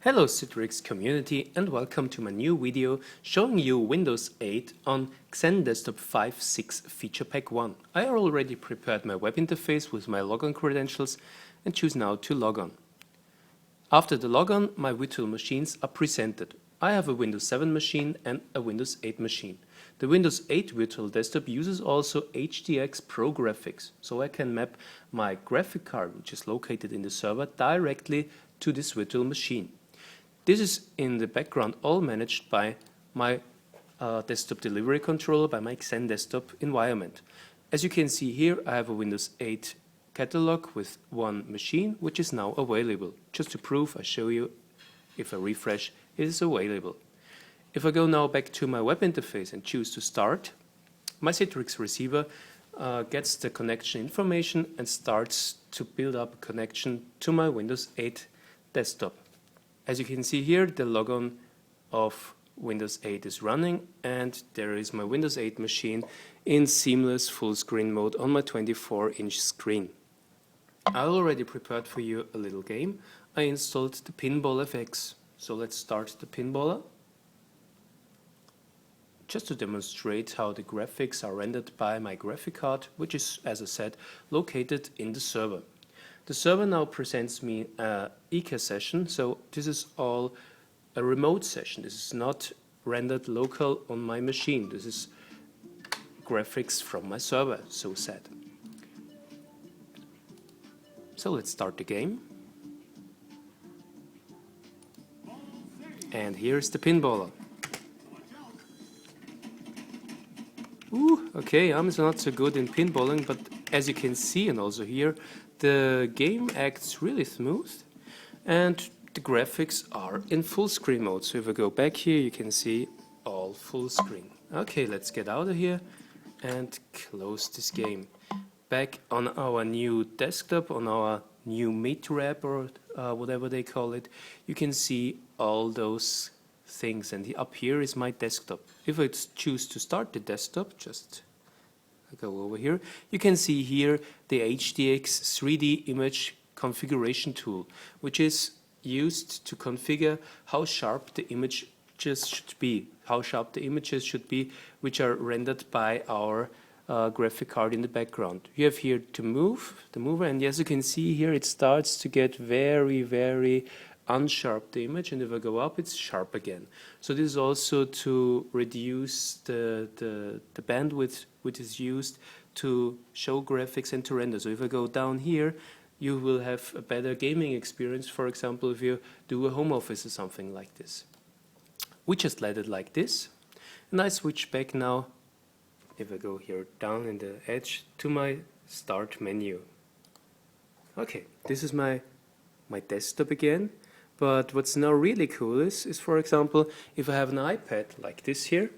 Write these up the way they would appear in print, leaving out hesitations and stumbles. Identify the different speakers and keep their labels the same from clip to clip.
Speaker 1: Hello Citrix community and welcome to my new video showing you Windows 8 on XenDesktop 5.6 Feature Pack 1. I already prepared my web interface with my logon credentials and choose now to log on. After the logon, my virtual machines are presented. I have a Windows 7 machine and a Windows 8 machine. The Windows 8 virtual desktop uses also HDX Pro graphics, so I can map my graphic card, which is located in the server, directly to this virtual machine. This is in the background all managed by my desktop delivery controller, by my XenDesktop environment. As you can see here, I have a Windows 8 catalog with one machine, which is now available. Just to prove, I show you, if I refresh, it is available. If I go now back to my web interface and choose to start, my Citrix receiver gets the connection information and starts to build up a connection to my Windows 8 desktop. As you can see here, the logon of Windows 8 is running and there is my Windows 8 machine in seamless full screen mode on my 24-inch screen. I already prepared for you a little game. I installed the Pinball FX. So let's start the Pinballer. Just to demonstrate how the graphics are rendered by my graphic card, which is, as I said, located in the server. The server now presents me an EK session, so this is all a remote session. This is not rendered local on my machine. This is graphics from my server, so said. So let's start the game. And here's the Pinballer. Okay, I'm not so good in pinballing, but as you can see and also hear, the game acts really smooth and the graphics are in full screen mode. So if I go back here, you can see all full screen. Okay, let's get out of here and close this game. Back on our new desktop, on our new Meet wrap or whatever they call it, you can see all those things, and up here is my desktop. If I choose to start the desktop, just go over here, you can see here the HDX 3D image configuration tool, which is used to configure how sharp the images should be, which are rendered by our graphic card in the background. You have here to move the mover, and as you can see here, it starts to get very unsharp, the image, and if I go up, it's sharp again. So this is also to reduce the bandwidth which is used to show graphics and to render. So if I go down here, you will have a better gaming experience, for example, if you do a home office or something like this. We just let it like this, and I switch back now, if I go here down in the edge, to my start menu. Okay, this is my desktop again. But what's now really cool is, for example, if I have an iPad like this here,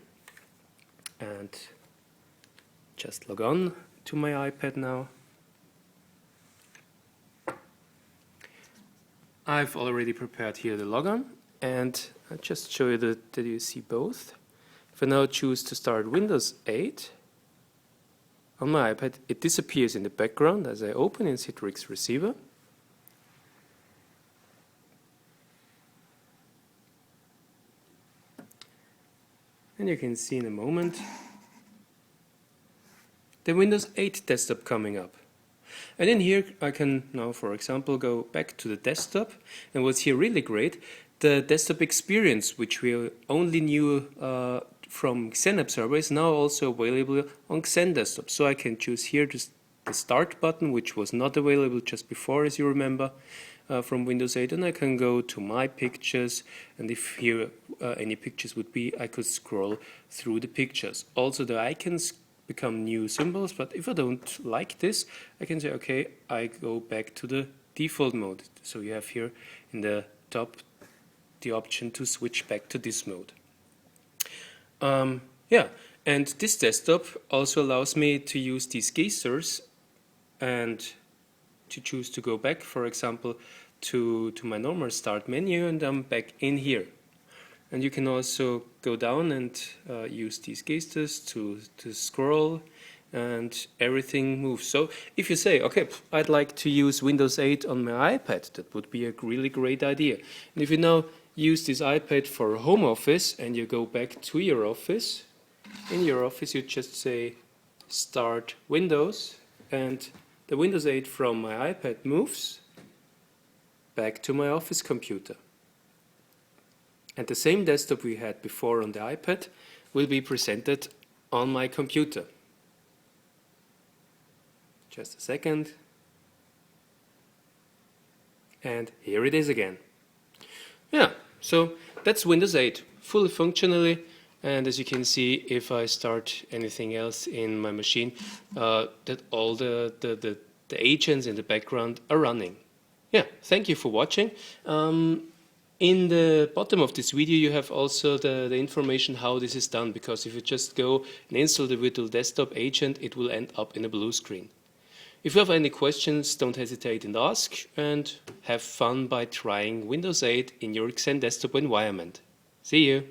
Speaker 1: and just log on to my iPad now. I've already prepared here the logon, and I'll just show you that you see both. If I now choose to start Windows 8 on my iPad, it disappears in the background as I open in Citrix Receiver. And you can see in a moment the Windows 8 desktop coming up. And in here I can now, for example, go back to the desktop, and what's here really great, the desktop experience, which we only knew from XenApp server, is now also available on XenDesktop. So I can choose here the start button, which was not available just before, as you remember, from Windows 8, and I can go to my pictures, and if here any pictures would be, I could scroll through the pictures. Also the icons become new symbols, but if I don't like this, I can say, okay, I go back to the default mode. So you have here in the top the option to switch back to this mode. Yeah, and this desktop also allows me to use these geysers and to choose to go back, for example, to my normal start menu, and I'm back in here. And you can also go down and use these geysters to scroll and everything moves. So if you say, okay, I'd like to use Windows 8 on my iPad, that would be a really great idea. And if you now use this iPad for home office and you go back to your office, in your office you just say Start Windows, and the Windows 8 from my iPad moves back to my office computer. And the same desktop we had before on the iPad will be presented on my computer. Just a second. And here it is again. Yeah, so that's Windows 8, fully functionally. And as you can see, if I start anything else in my machine, that all the agents in the background are running. Yeah, thank you for watching. In the bottom of this video you have also the information how this is done, because if you just go and install the virtual desktop agent, it will end up in a blue screen. If you have any questions, don't hesitate and ask, and have fun by trying Windows 8 in your XenDesktop environment. See you!